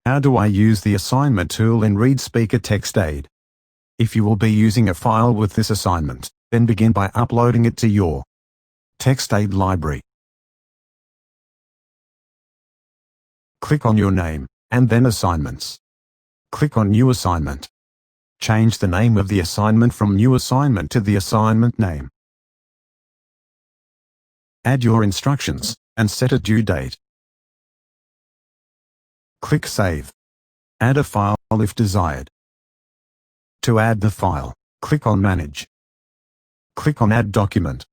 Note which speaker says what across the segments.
Speaker 1: How do I use the assignment tool in ReadSpeaker TextAid? If you will be using a file with this assignment, then begin by uploading it to your TextAid library. Click on your name, and then Assignments. Click on New Assignment. Change the name of the assignment from New Assignment to the assignment name. Add your instructions, and set a due date. Click Save. Add a file if desired. To add the file, click on Manage. Click on Add Document.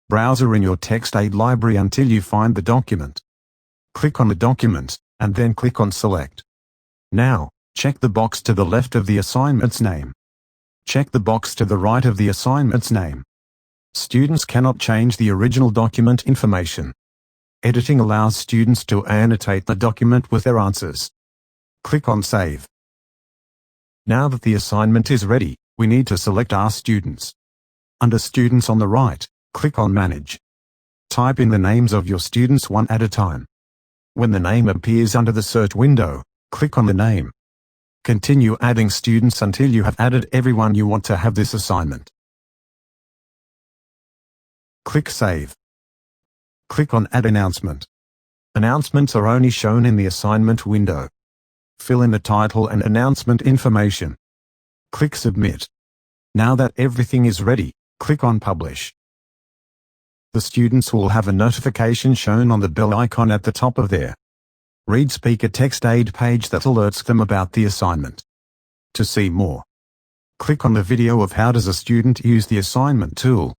Speaker 1: Browser in your TextAid library until you find the document. Click on the document, and then click on Select. Now, check the box to the left of the assignment's name. Check the box to the right of the assignment's name. Students cannot change the original document information. Editing allows students to annotate the document with their answers. Click on Save. Now that the assignment is ready, we need to select our students. Under Students on the right, click on Manage. Type in the names of your students one at a time. When the name appears under the search window, click on the name. Continue adding students until you have added everyone you want to have this assignment. Click Save. Click on Add Announcement. Announcements are only shown in the assignment window. Fill in the title and announcement information. Click Submit. Now that everything is ready, click on Publish. The students will have a notification shown on the bell icon at the top of their ReadSpeaker TextAid page that alerts them about the assignment. To see more, click on the video of How does a student use the assignment tool.